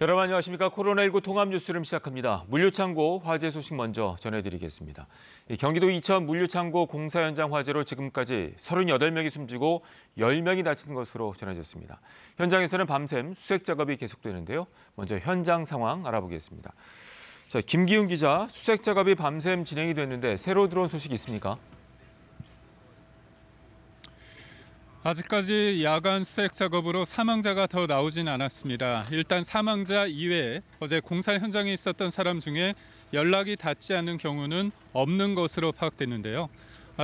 여러분 안녕하십니까. 코로나19 통합 뉴스룸 시작합니다. 물류창고 화재 소식 먼저 전해드리겠습니다. 경기도 이천 물류창고 공사 현장 화재로 지금까지 38명이 숨지고 10명이 다친 것으로 전해졌습니다. 현장에서는 밤샘 수색 작업이 계속되는데요. 먼저 현장 상황 알아보겠습니다. 자, 김기훈 기자, 수색 작업이 밤샘 진행이 됐는데 새로 들어온 소식 있습니까? 아직까지 야간 수색 작업으로 사망자가 더 나오진 않았습니다. 일단 사망자 이외에 어제 공사 현장에 있었던 사람 중에 연락이 닿지 않는 경우는 없는 것으로 파악됐는데요.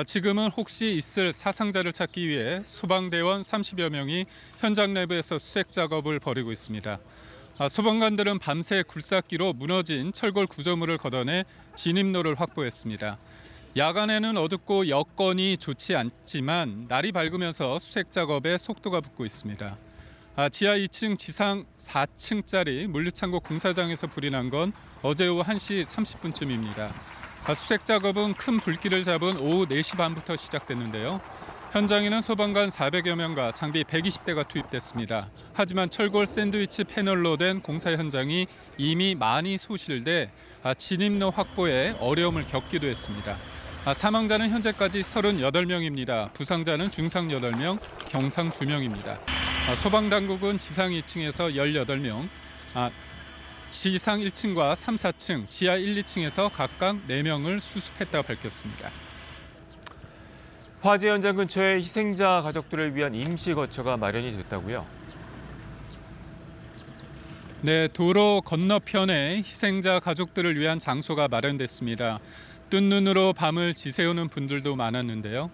지금은 혹시 있을 사상자를 찾기 위해 소방대원 30여 명이 현장 내부에서 수색 작업을 벌이고 있습니다. 소방관들은 밤새 굴삭기로 무너진 철골 구조물을 걷어내 진입로를 확보했습니다. 야간에는 어둡고 여건이 좋지 않지만 날이 밝으면서 수색 작업에 속도가 붙고 있습니다. 지하 2층, 지상 4층짜리 물류창고 공사장에서 불이 난 건 어제 오후 1시 30분쯤입니다. 수색 작업은 큰 불길을 잡은 오후 4시 반부터 시작됐는데요. 현장에는 소방관 400여 명과 장비 120대가 투입됐습니다. 하지만 철골 샌드위치 패널로 된 공사 현장이 이미 많이 소실돼 진입로 확보에 어려움을 겪기도 했습니다. 사망자는 현재까지 38명입니다. 부상자는 중상 8명, 경상 2명입니다. 소방당국은 지상 2층에서 18명, 지상 1층과 3, 4층, 지하 1, 2층에서 각각 4명을 수습했다고 밝혔습니다. 화재 현장 근처에 희생자 가족들을 위한 임시 거처가 마련이 됐다고요? 네, 도로 건너편에 희생자 가족들을 위한 장소가 마련됐습니다. 뜬 눈으로 밤을 지새우는 분들도 많았는데요.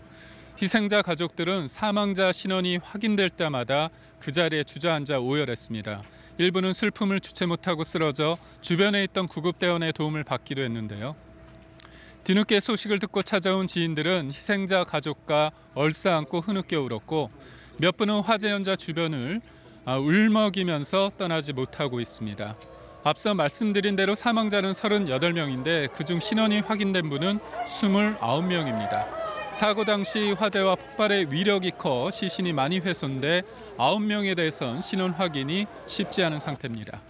희생자 가족들은 사망자 신원이 확인될 때마다 그 자리에 주저앉아 오열했습니다. 일부는 슬픔을 주체 못하고 쓰러져 주변에 있던 구급대원의 도움을 받기도 했는데요. 뒤늦게 소식을 듣고 찾아온 지인들은 희생자 가족과 얼싸안고 흐느껴 울었고 몇 분은 화재 현장 주변을 울먹이면서 떠나지 못하고 있습니다. 앞서 말씀드린 대로 사망자는 38명인데 그중 신원이 확인된 분은 29명입니다. 사고 당시 화재와 폭발의 위력이 커 시신이 많이 훼손돼 9명에 대해선 신원 확인이 쉽지 않은 상태입니다.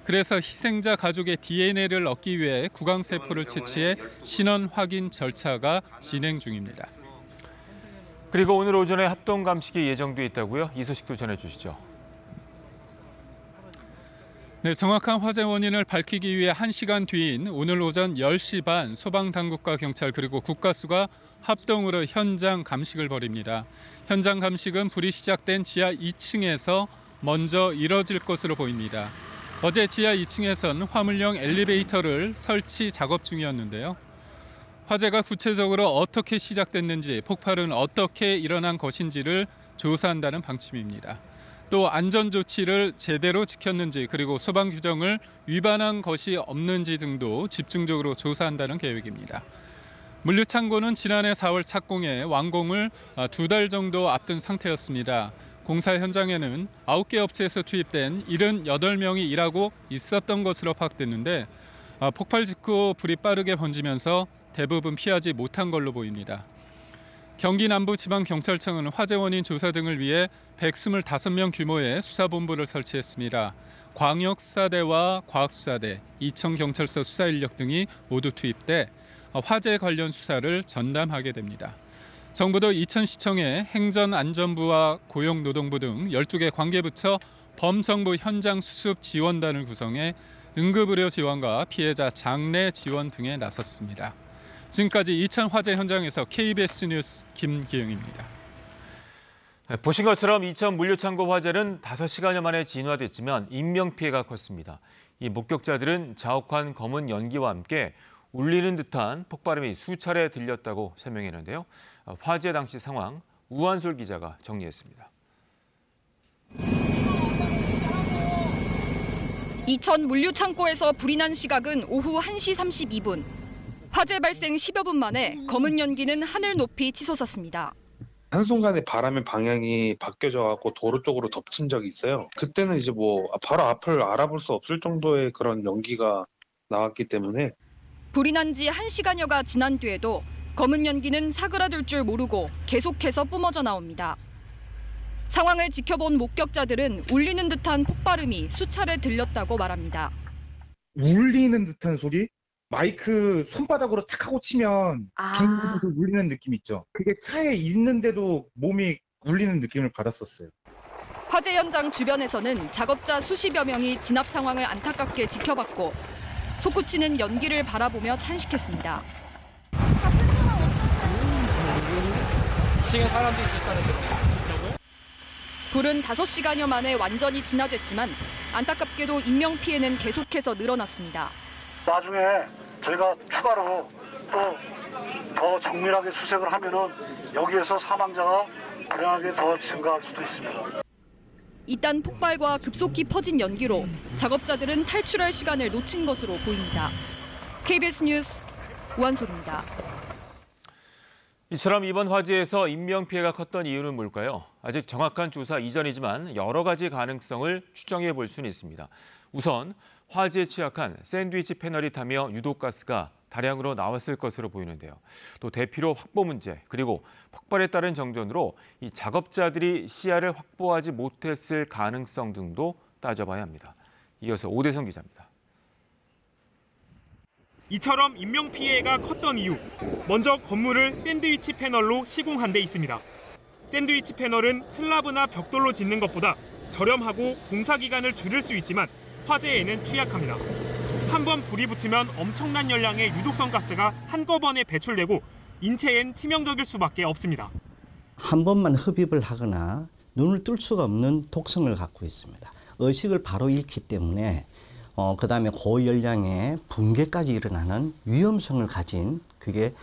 그래서 희생자 가족의 DNA를 얻기 위해 구강세포를 채취해 신원 확인 절차가 진행 중입니다. 그리고 오늘 오전에 합동 감식이 예정돼 있다고요? 이 소식도 전해주시죠. 네, 정확한 화재 원인을 밝히기 위해 1시간 뒤인 오늘 오전 10시 반 소방당국과 경찰 그리고 국가수가 합동으로 현장 감식을 벌입니다. 현장 감식은 불이 시작된 지하 2층에서 먼저 이뤄질 것으로 보입니다. 어제 지하 2층에선 화물용 엘리베이터를 설치 작업 중이었는데요. 화재가 구체적으로 어떻게 시작됐는지, 폭발은 어떻게 일어난 것인지를 조사한다는 방침입니다. 또 안전조치를 제대로 지켰는지 그리고 소방 규정을 위반한 것이 없는지 등도 집중적으로 조사한다는 계획입니다. 물류창고는 지난해 4월 착공해 완공을 2달 정도 앞둔 상태였습니다. 공사 현장에는 9개 업체에서 투입된 78명이 일하고 있었던 것으로 파악됐는데 폭발 직후 불이 빠르게 번지면서 대부분 피하지 못한 걸로 보입니다. 경기 남부지방경찰청은 화재 원인 조사 등을 위해 125명 규모의 수사본부를 설치했습니다. 광역수사대와 과학수사대, 이천경찰서 수사인력 등이 모두 투입돼 화재 관련 수사를 전담하게 됩니다. 정부도 이천시청에 행전안전부와 고용노동부 등 12개 관계부처 범정부 현장 수습 지원단을 구성해 응급의료 지원과 피해자 장례 지원 등에 나섰습니다. 지금까지 이천 화재 현장에서 KBS 뉴스 김기영입니다. 보신 것처럼 이천 물류창고 화재는 5시간여 만에 진화됐지만 인명피해가 컸습니다. 이 목격자들은 자욱한 검은 연기와 함께 울리는 듯한 폭발음이 수차례 들렸다고 설명했는데요. 화재 당시 상황 우한솔 기자가 정리했습니다. 이천 물류창고에서 불이 난 시각은 오후 1시 32분. 화재 발생 10여 분 만에 검은 연기는 하늘 높이 치솟았습니다. 한순간에 바람의 방향이 바뀌어져갖고 도로 쪽으로 덮친 적이 있어요. 그때는 이제 바로 앞을 알아볼 수 없을 정도의 그런 연기가 나왔기 때문에 불이 난 지 1시간여가 지난 뒤에도 검은 연기는 사그라들 줄 모르고 계속해서 뿜어져 나옵니다. 상황을 지켜본 목격자들은 울리는 듯한 폭발음이 수차례 들렸다고 말합니다. 울리는 듯한 소리? 마이크 손바닥으로 탁 하고 치면 빙 울리는 느낌 있죠. 그게 차에 있는데도 몸이 울리는 느낌을 받았었어요. 화재 현장 주변에서는 작업자 수십여 명이 진압 상황을 안타깝게 지켜봤고 솟구치는 연기를 바라보며 탄식했습니다. 지금 사람도 있었다는데. 불은 5시간여 만에 완전히 진화됐지만 안타깝게도 인명피해는 계속해서 늘어났습니다. 나중에 저희가 추가로 또 더 정밀하게 수색을 하면은 여기에서 사망자가 불행하게 더 증가할 수도 있습니다. 이딴 폭발과 급속히 퍼진 연기로 작업자들은 탈출할 시간을 놓친 것으로 보입니다. KBS 뉴스 우한솔입니다. 이처럼 이번 화재에서 인명피해가 컸던 이유는 뭘까요? 아직 정확한 조사 이전이지만 여러 가지 가능성을 추정해 볼 수는 있습니다. 우선 화재에 취약한 샌드위치 패널이 타며 유독가스가 다량으로 나왔을 것으로 보이는데요. 또 대피로 확보 문제, 그리고 폭발에 따른 정전으로 이 작업자들이 시야를 확보하지 못했을 가능성 등도 따져봐야 합니다. 이어서 오대성 기자입니다. 이처럼 인명피해가 컸던 이유, 먼저 건물을 샌드위치 패널로 시공한 데 있습니다. 샌드위치 패널은 슬라브나 벽돌로 짓는 것보다 저렴하고 공사기간을 줄일 수 있지만 화재에는 취약합니다. 한번 불이 붙으면 엄청난 열량의 유독성 가스가 한꺼번에 배출되고 인체엔 치명적일 수밖에 없습니다. 한 번만 흡입을 하거나 눈을 뜰 수가 없는 독성을 갖고 있습니다. 의식을 바로 잃기 때문에 그다음에 고열량의 붕괴까지 일어나는 위험성을 가진 그게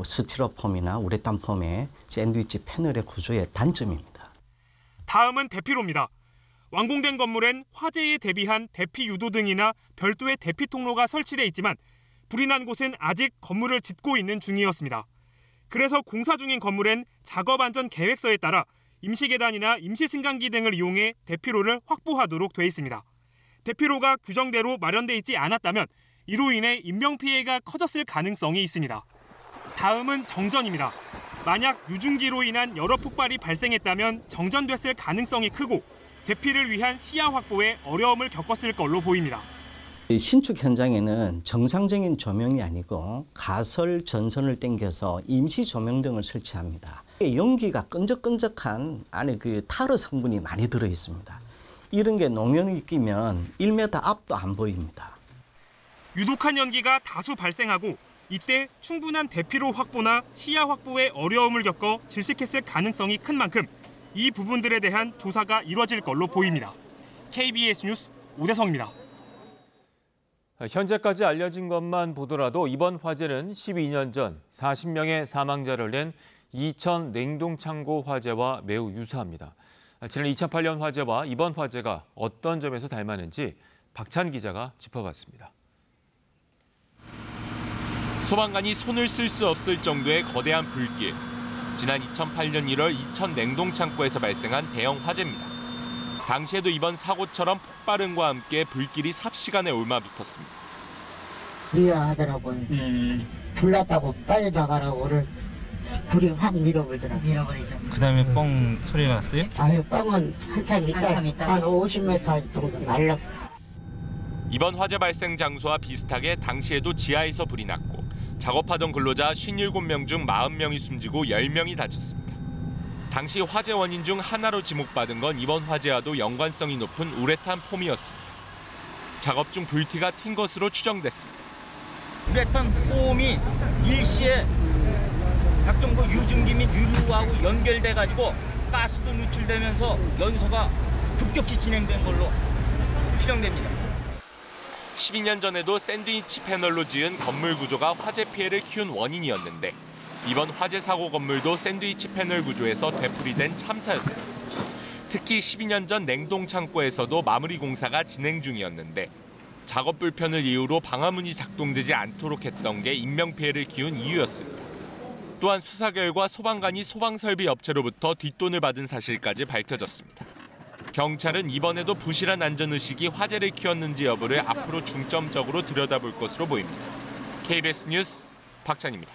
스티로폼이나 우레탄폼의 샌드위치 패널의 구조의 단점입니다. 다음은 대피로입니다. 완공된 건물엔 화재에 대비한 대피 유도 등이나 별도의 대피 통로가 설치돼 있지만 불이 난 곳은 아직 건물을 짓고 있는 중이었습니다. 그래서 공사 중인 건물엔 작업 안전 계획서에 따라 임시 계단이나 임시 승강기 등을 이용해 대피로를 확보하도록 돼 있습니다. 대피로가 규정대로 마련돼 있지 않았다면 이로 인해 인명피해가 커졌을 가능성이 있습니다. 다음은 정전입니다. 만약 유증기로 인한 여러 폭발이 발생했다면 정전됐을 가능성이 크고 대피를 위한 시야 확보에 어려움을 겪었을 걸로 보입니다. 신축 현장에는 정상적인 조명이 아니고 가설 전선을 당겨서 임시 조명 등을 설치합니다. 연기가 끈적끈적한 안에 그 타르 성분이 많이 들어 있습니다. 이런 게 농연이 끼면 1m 앞도 안 보입니다. 유독한 연기가 다수 발생하고 이때 충분한 대피로 확보나 시야 확보에 어려움을 겪어 질식했을 가능성이 큰 만큼 이 부분들에 대한 조사가 이뤄질 걸로 보입니다. KBS 뉴스 오대성입니다. 현재까지 알려진 것만 보더라도 이번 화재는 12년 전 40명의 사망자를 낸 이천 냉동창고 화재와 매우 유사합니다. 지난 2008년 화재와 이번 화재가 어떤 점에서 닮았는지 박찬 기자가 짚어봤습니다. 소방관이 손을 쓸 수 없을 정도의 거대한 불길. 지난 2008년 1월 이천 냉동창고에서 발생한 대형 화재입니다. 당시에도 이번 사고처럼 폭발음과 함께 불길이 삽시간에 옮아붙었습니다. 이야 하더라고요. 불났다고 빨리 나가라고를 불이 확 밀어버리더라고요. 밀어버리죠. 그다음에 뻥 소리가 났어요? 아유 뻥은 한참 있다. 한 50m 정도 날라. 이번 화재 발생 장소와 비슷하게 당시에도 지하에서 불이 났고 작업하던 근로자 57명 중 40명이 숨지고 10명이 다쳤습니다. 당시 화재 원인 중 하나로 지목받은 건 이번 화재와도 연관성이 높은 우레탄 폼이었습니다. 작업 중 불티가 튄 것으로 추정됐습니다. 우레탄 폼이 일시에 각종 유증기 및 유류하고 연결돼가지고 가스도 누출되면서 연소가 급격히 진행된 걸로 추정됩니다. 12년 전에도 샌드위치 패널로 지은 건물 구조가 화재 피해를 키운 원인이었는데 이번 화재 사고 건물도 샌드위치 패널 구조에서 되풀이된 참사였습니다. 특히 12년 전 냉동 창고에서도 마무리 공사가 진행 중이었는데 작업 불편을 이유로 방화문이 작동되지 않도록 했던 게 인명피해를 키운 이유였습니다. 또한 수사 결과 소방관이 소방설비 업체로부터 뒷돈을 받은 사실까지 밝혀졌습니다. 경찰은 이번에도 부실한 안전의식이 화재를 키웠는지 여부를 앞으로 중점적으로 들여다볼 것으로 보입니다. KBS 뉴스 박찬입니다.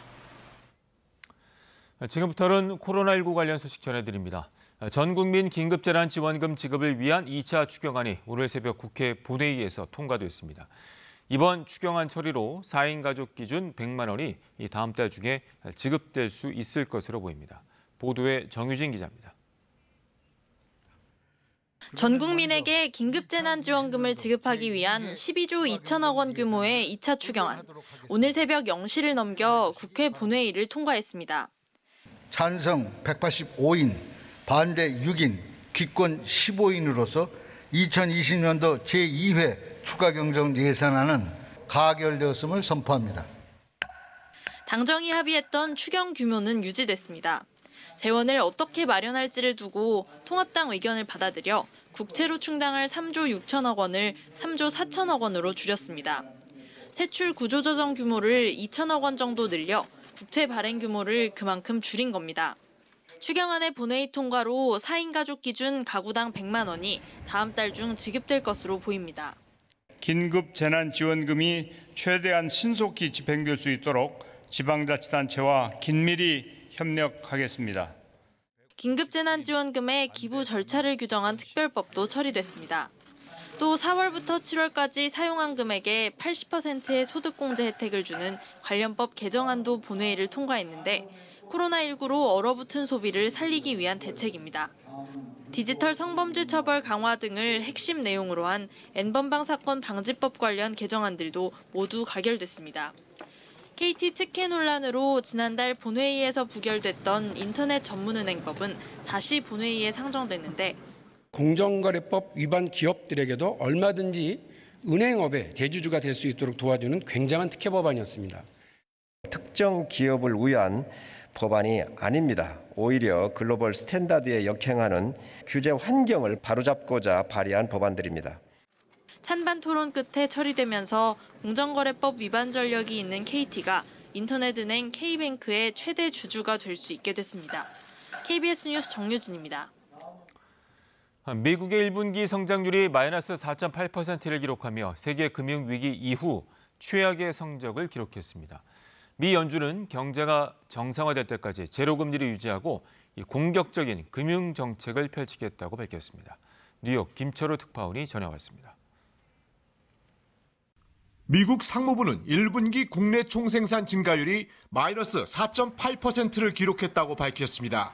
지금부터는 코로나19 관련 소식 전해드립니다. 전 국민 긴급재난지원금 지급을 위한 2차 추경안이 오늘 새벽 국회 본회의에서 통과됐습니다. 이번 추경안 처리로 4인 가족 기준 100만 원이 다음 달 중에 지급될 수 있을 것으로 보입니다. 보도에 정유진 기자입니다. 전 국민에게 긴급재난지원금을 지급하기 위한 12조 2천억 원 규모의 2차 추경안. 오늘 새벽 0시를 넘겨 국회 본회의를 통과했습니다. 찬성 185인, 반대 6인, 기권 15인으로서 2020년도 제2회 추가경정 예산안은 가결되었음을 선포합니다. 당정이 합의했던 추경 규모는 유지됐습니다. 재원을 어떻게 마련할지를 두고 통합당 의견을 받아들여 국채로 충당할 3조 6천억 원을 3조 4천억 원으로 줄였습니다. 세출 구조조정 규모를 2천억 원 정도 늘려 국채 발행 규모를 그만큼 줄인 겁니다. 추경안의 본회의 통과로 4인 가족 기준 가구당 100만 원이 다음 달 중 지급될 것으로 보입니다. 긴급재난지원금이 최대한 신속히 집행될 수 있도록 지방자치단체와 긴밀히 협력하겠습니다. 긴급재난지원금의 기부 절차를 규정한 특별법도 처리됐습니다. 또 4월부터 7월까지 사용한 금액의 80%의 소득공제 혜택을 주는 관련법 개정안도 본회의를 통과했는데 코로나19로 얼어붙은 소비를 살리기 위한 대책입니다. 디지털 성범죄 처벌 강화 등을 핵심 내용으로 한 N번방 사건 방지법 관련 개정안들도 모두 가결됐습니다. KT 특혜 논란으로 지난달 본회의에서 부결됐던 인터넷 전문은행법은 다시 본회의에 상정됐는데 공정거래법 위반 기업들에게도 얼마든지 은행업의 대주주가 될 수 있도록 도와주는 굉장한 특혜 법안이었습니다. 특정 기업을 위한 법안이 아닙니다. 오히려 글로벌 스탠다드에 역행하는 규제 환경을 바로잡고자 발의한 법안들입니다. 찬반 토론 끝에 처리되면서 공정거래법 위반 전력이 있는 KT가 인터넷은행 K뱅크의 최대 주주가 될 수 있게 됐습니다. KBS 뉴스 정유진입니다. 미국의 1분기 성장률이 마이너스 4.8%를 기록하며 세계 금융위기 이후 최악의 성적을 기록했습니다. 미 연준은 경제가 정상화될 때까지 제로금리를 유지하고 공격적인 금융정책을 펼치겠다고 밝혔습니다. 뉴욕 김철우 특파원이 전해왔습니다. 미국 상무부는 1분기 국내 총생산 증가율이 마이너스 4.8%를 기록했다고 밝혔습니다.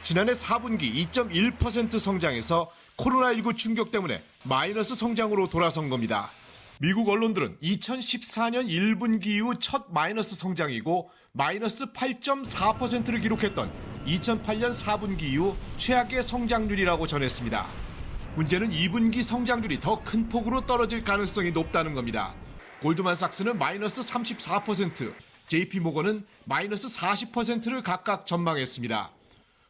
지난해 4분기 2.1% 성장해서 코로나19 충격 때문에 마이너스 성장으로 돌아선 겁니다. 미국 언론들은 2014년 1분기 이후 첫 마이너스 성장이고 마이너스 8.4%를 기록했던 2008년 4분기 이후 최악의 성장률이라고 전했습니다. 문제는 2분기 성장률이 더 큰 폭으로 떨어질 가능성이 높다는 겁니다. 골드만삭스는 마이너스 34%, JP모건은 마이너스 40%를 각각 전망했습니다.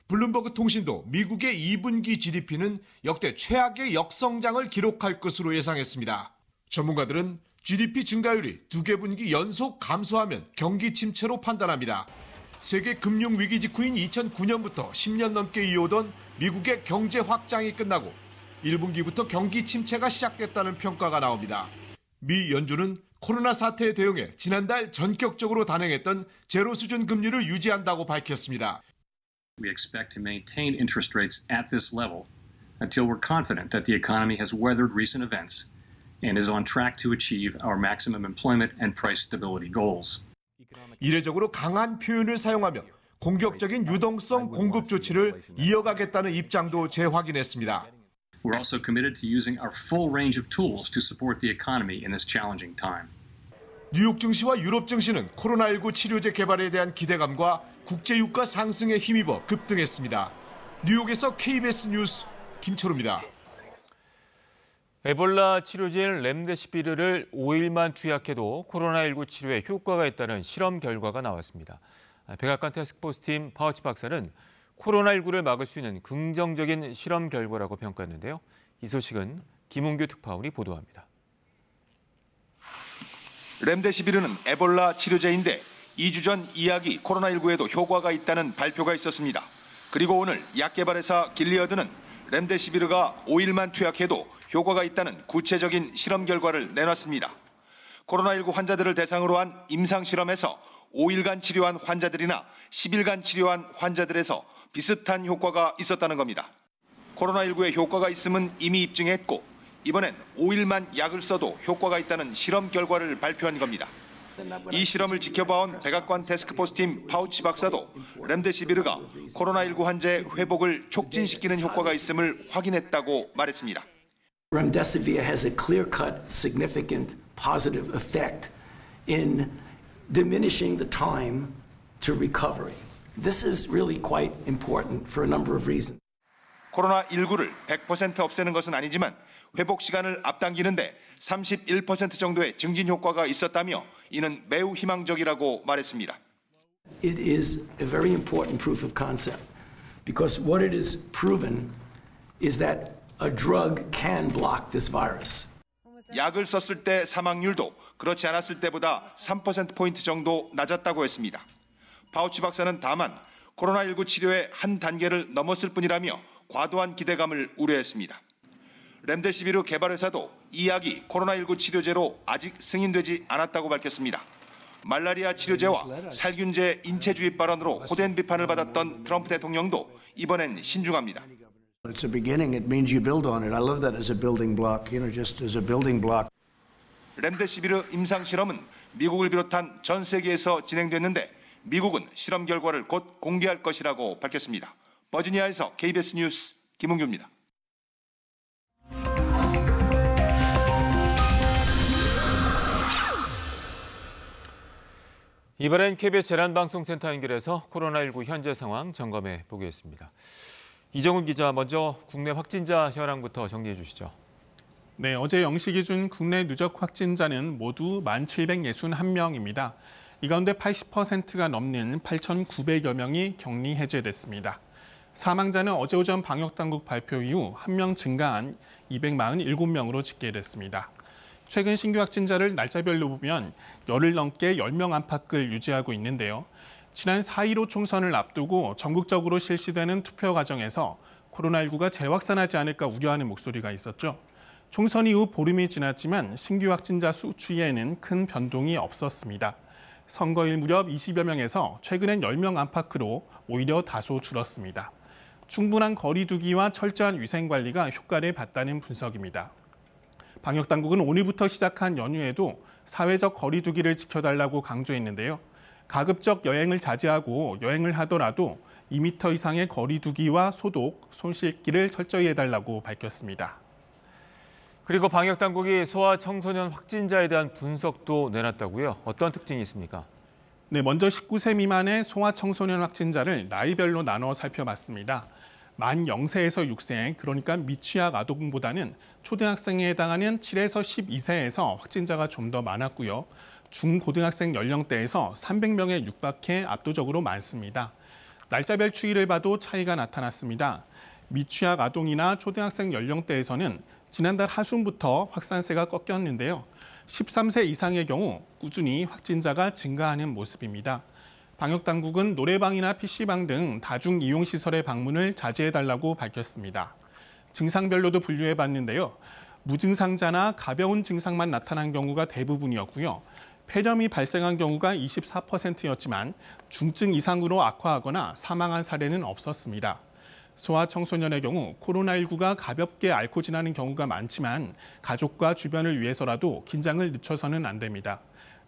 블룸버그 통신도 미국의 2분기 GDP는 역대 최악의 역성장을 기록할 것으로 예상했습니다. 전문가들은 GDP 증가율이 2개 분기 연속 감소하면 경기 침체로 판단합니다. 세계 금융위기 직후인 2009년부터 10년 넘게 이어오던 미국의 경제 확장이 끝나고 1분기부터 경기 침체가 시작됐다는 평가가 나옵니다. 미 연준은 코로나 사태에 대응해 지난달 전격적으로 단행했던 제로 수준 금리를 유지한다고 밝혔습니다. We expect to maintain interest rates at this level until we're confident that the economy has weathered recent events and is on track to achieve our maximum employment and price stability goals. 이례적으로 강한 표현을 사용하며 공격적인 유동성 공급 조치를 이어가겠다는 입장도 재확인했습니다. We're also committed to using our full range of tools to support the economy in this challenging time. 뉴욕 증시와 유럽 증시는 코로나19 치료제 개발에 대한 기대감과 국제 유가 상승에 힘입어 급등했습니다. 뉴욕에서 KBS 뉴스 김철우입니다. 에볼라 치료제인 렘데시비르를 5일만 투약해도 코로나19 치료에 효과가 있다는 실험 결과가 나왔습니다. 백악관 태스크포스팀 파우치 박사는 코로나19를 막을 수 있는 긍정적인 실험 결과라고 평가했는데요. 이 소식은 김웅규 특파원이 보도합니다. 렘데시비르는 에볼라 치료제인데 2주 전 이약이 코로나19에도 효과가 있다는 발표가 있었습니다. 그리고 오늘 약개발회사 길리어드는 렘데시비르가 5일만 투약해도 효과가 있다는 구체적인 실험 결과를 내놨습니다. 코로나19 환자들을 대상으로 한 임상 실험에서 5일간 치료한 환자들이나 10일간 치료한 환자들에서 비슷한 효과가 있었다는 겁니다. 코로나19에 효과가 있음은 이미 입증했고 이번엔 5일만 약을 써도 효과가 있다는 실험 결과를 발표한 겁니다. 이 실험을 지켜봐온 백악관 태스크포스팀 파우치 박사도 렘데시비르가 코로나19 환자의 회복을 촉진시키는 효과가 있음을 확인했다고 말했습니다. Remdesivir has a clear-cut, significant positive effect in diminishing the time to recovery. This is really quite important for a number of reasons. 코로나19를 100% 없애는 것은 아니지만 회복 시간을 앞당기는데 31% 정도의 증진 효과가 있었다며 이는 매우 희망적이라고 말했습니다. It is a very important proof of concept because what it is proven is that a drug can block this virus. 약을 썼을 때 사망률도 그렇지 않았을 때보다 3%포인트 정도 낮았다고 했습니다. 파우치 박사는 다만 코로나19 치료의 한 단계를 넘었을 뿐이라며 과도한 기대감을 우려했습니다. 렘데시비르 개발회사도 이 약이 코로나19 치료제로 아직 승인되지 않았다고 밝혔습니다. 말라리아 치료제와 살균제 인체 주입 발언으로 호된 비판을 받았던 트럼프 대통령도 이번엔 신중합니다. It's a beginning. It means you build on it. I love that as a building block, just as a building block. 렘데시비르 임상 실험은 미국을 비롯한 전 세계에서 진행됐는데 미국은 실험 결과를 곧 공개할 것이라고 밝혔습니다. 버지니아에서 KBS 뉴스 김은규입니다. 이번엔 KBS 재난방송센터 연결해서 코로나19 현재 상황 점검해 보겠습니다. 이정훈 기자, 먼저 국내 확진자 현황부터 정리해 주시죠. 네, 어제 0시 기준 국내 누적 확진자는 모두 1,761명입니다. 이 가운데 80%가 넘는 8,900여 명이 격리 해제됐습니다. 사망자는 어제 오전 방역당국 발표 이후 1명 증가한 247명으로 집계됐습니다. 최근 신규 확진자를 날짜별로 보면 열흘 넘게 10명 안팎을 유지하고 있는데요. 지난 4.15 총선을 앞두고 전국적으로 실시되는 투표 과정에서 코로나19가 재확산하지 않을까 우려하는 목소리가 있었죠. 총선 이후 보름이 지났지만 신규 확진자 수 추이에는 큰 변동이 없었습니다. 선거일 무렵 20여 명에서 최근엔 10명 안팎으로 오히려 다소 줄었습니다. 충분한 거리 두기와 철저한 위생 관리가 효과를 봤다는 분석입니다. 방역당국은 오늘부터 시작한 연휴에도 사회적 거리 두기를 지켜달라고 강조했는데요. 가급적 여행을 자제하고 여행을 하더라도 2m 이상의 거리 두기와 소독, 손 씻기를 철저히 해달라고 밝혔습니다. 그리고 방역당국이 소아 청소년 확진자에 대한 분석도 내놨다고요? 어떤 특징이 있습니까? 네, 먼저 19세 미만의 소아 청소년 확진자를 나이별로 나눠 살펴봤습니다. 만 0세에서 6세, 그러니까 미취학 아동보다는 초등학생에 해당하는 7에서 12세에서 확진자가 좀 더 많았고요. 중고등학생 연령대에서 300명에 육박해 압도적으로 많습니다. 날짜별 추이를 봐도 차이가 나타났습니다. 미취학 아동이나 초등학생 연령대에서는 지난달 하순부터 확산세가 꺾였는데요. 13세 이상의 경우 꾸준히 확진자가 증가하는 모습입니다. 방역당국은 노래방이나 PC방 등 다중이용시설의 방문을 자제해달라고 밝혔습니다. 증상별로도 분류해봤는데요. 무증상자나 가벼운 증상만 나타난 경우가 대부분이었고요. 폐렴이 발생한 경우가 24%였지만 중증 이상으로 악화하거나 사망한 사례는 없었습니다. 소아 청소년의 경우 코로나19가 가볍게 앓고 지나는 경우가 많지만 가족과 주변을 위해서라도 긴장을 늦춰서는 안 됩니다.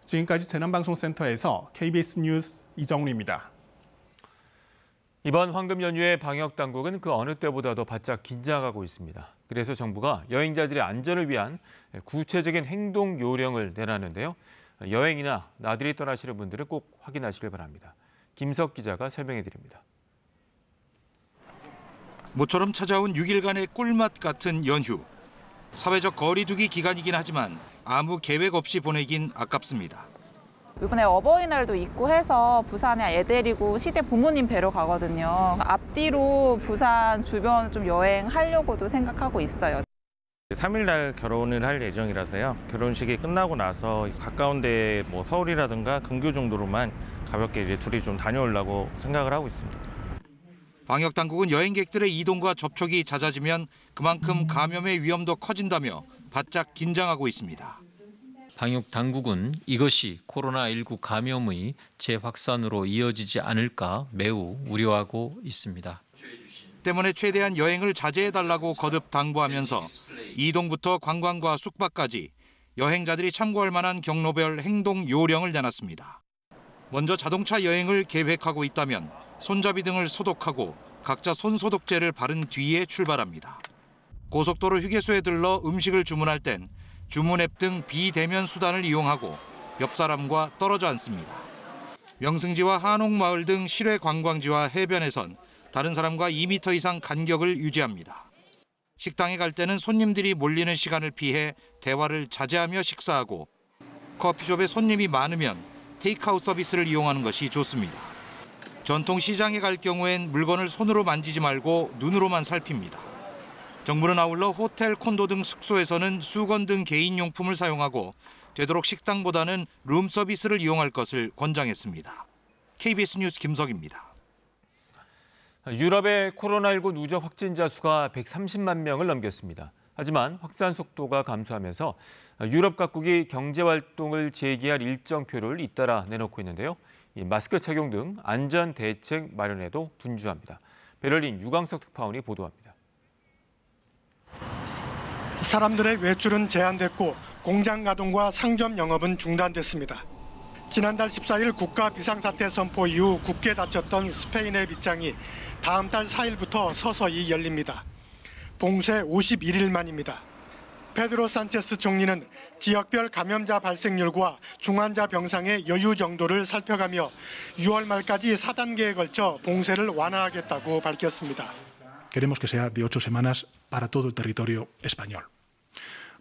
지금까지 재난방송센터에서 KBS 뉴스 이정훈입니다. 이번 황금 연휴에 방역당국은 그 어느 때보다도 바짝 긴장하고 있습니다. 그래서 정부가 여행자들의 안전을 위한 구체적인 행동 요령을 내놨는데요. 여행이나 나들이 떠나시는 분들은 꼭 확인하시길 바랍니다. 김석 기자가 설명해 드립니다. 모처럼 찾아온 6일간의 꿀맛 같은 연휴. 사회적 거리 두기 기간이긴 하지만 아무 계획 없이 보내긴 아깝습니다. 이번에 어버이날도 있고 해서 부산에 애 데리고 시댁 부모님 뵈러 가거든요. 앞뒤로 부산 주변 좀 여행하려고도 생각하고 있어요. 3일 날 결혼을 할 예정이라서요. 결혼식이 끝나고 나서 가까운 데 서울이라든가 근교 정도로만 가볍게 이제 둘이 좀 다녀오려고 생각을 하고 있습니다. 방역 당국은 여행객들의 이동과 접촉이 잦아지면 그만큼 감염의 위험도 커진다며 바짝 긴장하고 있습니다. 방역 당국은 이것이 코로나19 감염의 재확산으로 이어지지 않을까 매우 우려하고 있습니다. 때문에 최대한 여행을 자제해달라고 거듭 당부하면서 이동부터 관광과 숙박까지 여행자들이 참고할 만한 경로별 행동 요령을 내놨습니다. 먼저 자동차 여행을 계획하고 있다면 손잡이 등을 소독하고 각자 손소독제를 바른 뒤에 출발합니다. 고속도로 휴게소에 들러 음식을 주문할 땐 주문 앱 등 비대면 수단을 이용하고 옆 사람과 떨어져 앉습니다. 명승지와 한옥마을 등 실외 관광지와 해변에선 다른 사람과 2m 이상 간격을 유지합니다. 식당에 갈 때는 손님들이 몰리는 시간을 피해 대화를 자제하며 식사하고 커피숍에 손님이 많으면 테이크아웃 서비스를 이용하는 것이 좋습니다. 전통시장에 갈 경우엔 물건을 손으로 만지지 말고 눈으로만 살핍니다. 정부는 아울러 호텔, 콘도 등 숙소에서는 수건 등 개인용품을 사용하고 되도록 식당보다는 룸 서비스를 이용할 것을 권장했습니다. KBS 뉴스 김석입니다. 유럽의 코로나19 누적 확진자 수가 130만 명을 넘겼습니다. 하지만 확산 속도가 감소하면서 유럽 각국이 경제활동을 재개할 일정표를 잇따라 내놓고 있는데요. 마스크 착용 등 안전 대책 마련에도 분주합니다. 베를린 유광석 특파원이 보도합니다. 사람들의 외출은 제한됐고 공장 가동과 상점 영업은 중단됐습니다. 지난달 14일 국가 비상사태 선포 이후 굳게 닫혔던 스페인의 빗장이 다음 달 4일부터 서서히 열립니다. 봉쇄 51일 만입니다. 페드로 산체스 총리는 지역별 감염자 발생률과 중환자 병상의 여유 정도를 살펴가며 6월 말까지 4단계에 걸쳐 봉쇄를 완화하겠다고 밝혔습니다. Queremos que sea de 8 semanas para todo el territorio español.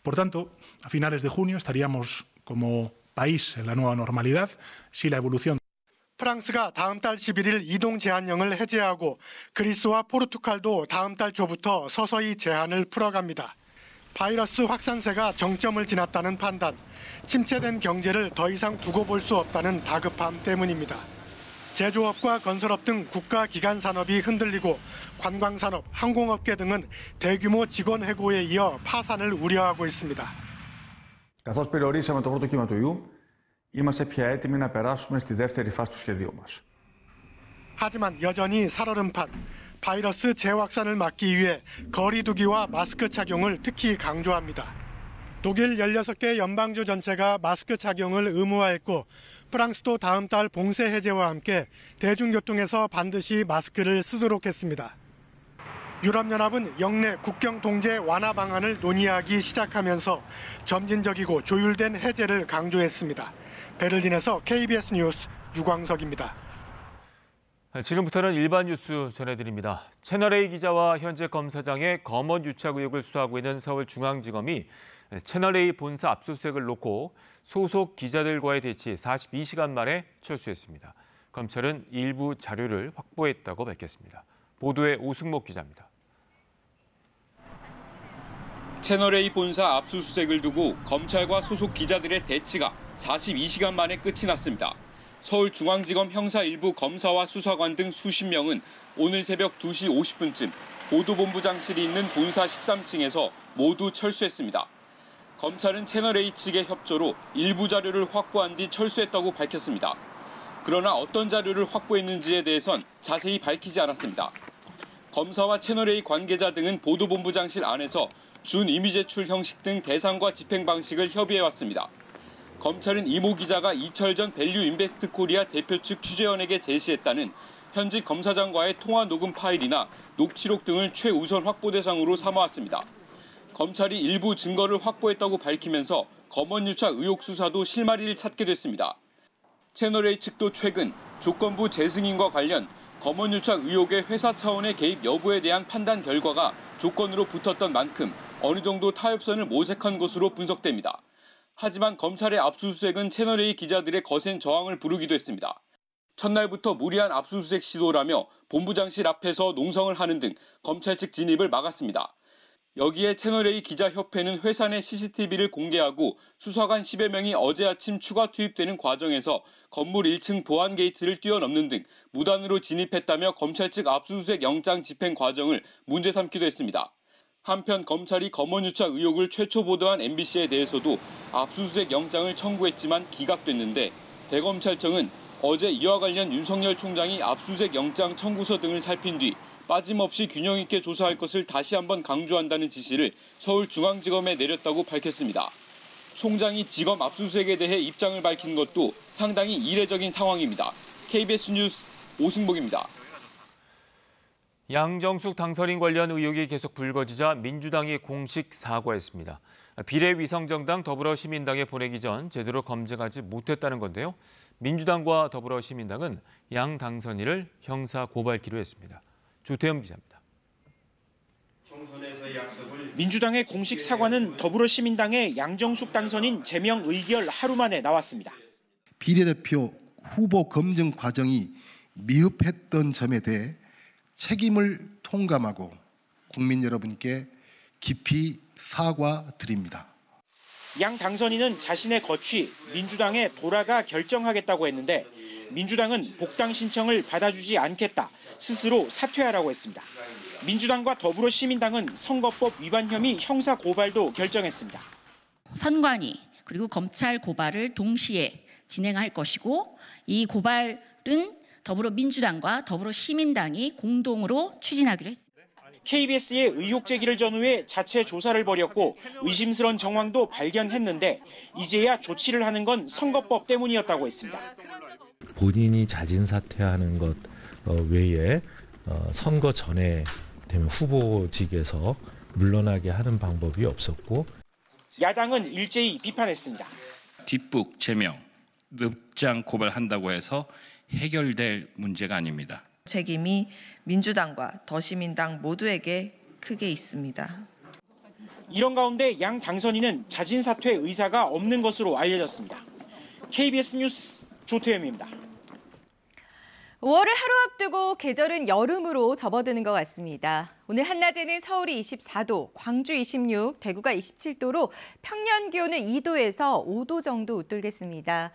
Por tanto, a finales de junio estaríamos como país en la nueva normalidad si la evolución. 프랑스가 다음 달 11일 이동 제한령을 해제하고 그리스와 포르투갈도 다음 달 초부터 서서히 제한을 풀어갑니다. 바이러스 확산세가 정점을 지났다는 판단, 침체된 경제를 더 이상 두고 볼 수 없다는 다급함 때문입니다. 제조업과 건설업 등 국가 기관 산업이 흔들리고 관광산업, 항공업계 등은 대규모 직원 해고에 이어 파산을 우려하고 있습니다. Καθώς περιορίσαμε το πρώτο κύμα του ιού, είμαστε πια έτοιμοι να περάσουμε στη δεύτερη φάση του σχεδίου μας. 하지만 여전히 살얼음판, 바이러스 재확산을 막기 위해 거리 두기와 마스크 착용을 특히 강조합니다. 독일 16개 연방주 전체가 마스크 착용을 의무화했고 프랑스도 다음 달 봉쇄 해제와 함께 대중교통에서 반드시 마스크를 쓰도록 했습니다. 유럽연합은 역내 국경 통제 완화 방안을 논의하기 시작하면서 점진적이고 조율된 해제를 강조했습니다. 베를린에서 KBS 뉴스 유광석입니다. 지금부터는 일반 뉴스 전해드립니다. 채널A 기자와 현재 검사장의 검언 유착 의혹을 수사하고 있는 서울중앙지검이 채널A 본사 압수수색을 놓고 소속 기자들과의 대치 42시간 만에 철수했습니다. 검찰은 일부 자료를 확보했다고 밝혔습니다. 보도에 오승목 기자입니다. 채널A 본사 압수수색을 두고 검찰과 소속 기자들의 대치가 42시간 만에 끝이 났습니다. 서울중앙지검 형사 일부 검사와 수사관 등 수십 명은 오늘 새벽 2시 50분쯤 보도본부장실이 있는 본사 13층에서 모두 철수했습니다. 검찰은 채널A 측의 협조로 일부 자료를 확보한 뒤 철수했다고 밝혔습니다. 그러나 어떤 자료를 확보했는지에 대해선 자세히 밝히지 않았습니다. 검사와 채널A 관계자 등은 보도본부장실 안에서 준 이미 제출 형식 등 배상과 집행 방식을 협의해왔습니다. 검찰은 이모 기자가 이철 전 밸류 인베스트 코리아 대표 측 취재원에게 제시했다는 현직 검사장과의 통화 녹음 파일이나 녹취록 등을 최우선 확보 대상으로 삼아왔습니다. 검찰이 일부 증거를 확보했다고 밝히면서 검언유착 의혹 수사도 실마리를 찾게 됐습니다. 채널A 측도 최근 조건부 재승인과 관련 검언유착 의혹의 회사 차원의 개입 여부에 대한 판단 결과가 조건으로 붙었던 만큼 어느 정도 타협선을 모색한 것으로 분석됩니다. 하지만 검찰의 압수수색은 채널A 기자들의 거센 저항을 부르기도 했습니다. 첫날부터 무리한 압수수색 시도라며 본부장실 앞에서 농성을 하는 등 검찰 측 진입을 막았습니다. 여기에 채널A 기자협회는 회사 내 CCTV를 공개하고 수사관 10여 명이 어제 아침 추가 투입되는 과정에서 건물 1층 보안 게이트를 뛰어넘는 등 무단으로 진입했다며 검찰 측 압수수색 영장 집행 과정을 문제 삼기도 했습니다. 한편 검찰이 검언유착 의혹을 최초 보도한 MBC에 대해서도 압수수색 영장을 청구했지만 기각됐는데 대검찰청은 어제 이와 관련 윤석열 총장이 압수수색 영장 청구서 등을 살핀 뒤 빠짐없이 균형 있게 조사할 것을 다시 한번 강조한다는 지시를 서울중앙지검에 내렸다고 밝혔습니다. 총장이 지검 압수수색에 대해 입장을 밝힌 것도 상당히 이례적인 상황입니다. KBS 뉴스 오승복입니다. 양정숙 당선인 관련 의혹이 계속 불거지자 민주당이 공식 사과했습니다. 비례위성정당 더불어시민당에 보내기 전 제대로 검증하지 못했다는 건데요. 민주당과 더불어시민당은 양 당선인을 형사 고발키로 했습니다. 조태영 기자입니다. 민주당의 공식 사과는 더불어시민당의 양정숙 당선인 제명 의결 하루 만에 나왔습니다. 비례대표 후보 검증 과정이 미흡했던 점에 대해 책임을 통감하고 국민 여러분께 깊이 사과드립니다. 양 당선인은 자신의 거취 민주당에 돌아가 결정하겠다고 했는데 민주당은 복당 신청을 받아주지 않겠다, 스스로 사퇴하라고 했습니다. 민주당과 더불어시민당은 선거법 위반 혐의 형사 고발도 결정했습니다. 선관위 그리고 검찰 고발을 동시에 진행할 것이고 이 고발은 더불어민주당과 더불어시민당이 공동으로 추진하기로 했습니다. KBS의 의혹 제기를 전후해 자체 조사를 벌였고 의심스러운 정황도 발견했는데 이제야 조치를 하는 건 선거법 때문이었다고 했습니다. 본인이 자진 사퇴하는 것 외에 선거 전에 되면 후보직에서 물러나게 하는 방법이 없었고 야당은 일제히 비판했습니다. 뒷북 제명, 늪장 고발한다고 해서 해결될 문제가 아닙니다. 책임이 민주당과 더시민당 모두에게 크게 있습니다. 이런 가운데 양 당선인은 자진 사퇴 의사가 없는 것으로 알려졌습니다. KBS 뉴스 조태현입니다. 5월을 하루 앞두고 계절은 여름으로 접어드는 것 같습니다. 오늘 한낮에는 서울이 24도, 광주 26, 대구가 27도로 평년 기온은 2도에서 5도 정도 웃돌겠습니다.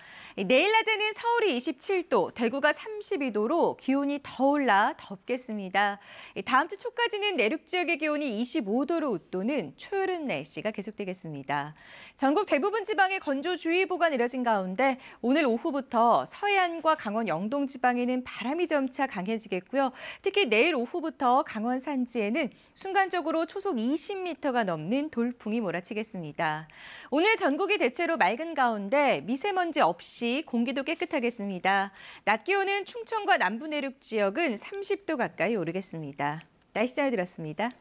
내일 낮에는 서울이 27도, 대구가 32도로 기온이 더 올라 덥겠습니다. 다음 주 초까지는 내륙 지역의 기온이 25도로 웃도는 초여름 날씨가 계속되겠습니다. 전국 대부분 지방에 건조주의보가 내려진 가운데 오늘 오후부터 서해안과 강원 영동 지방에는 바람이 점차 강해지겠고요. 특히 내일 오후부터 강원 산지에는 순간적으로 초속 20m가 넘는 돌풍이 몰아치겠습니다. 오늘 전국이 대체로 맑은 가운데 미세먼지 없이 공기도 깨끗하겠습니다. 낮 기온은 충청과 남부 내륙 지역은 30도 가까이 오르겠습니다. 날씨 전해드렸습니다.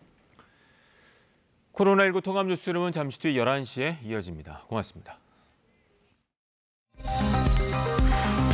코로나19 통합 뉴스룸은 잠시 뒤 11시에 이어집니다. 고맙습니다.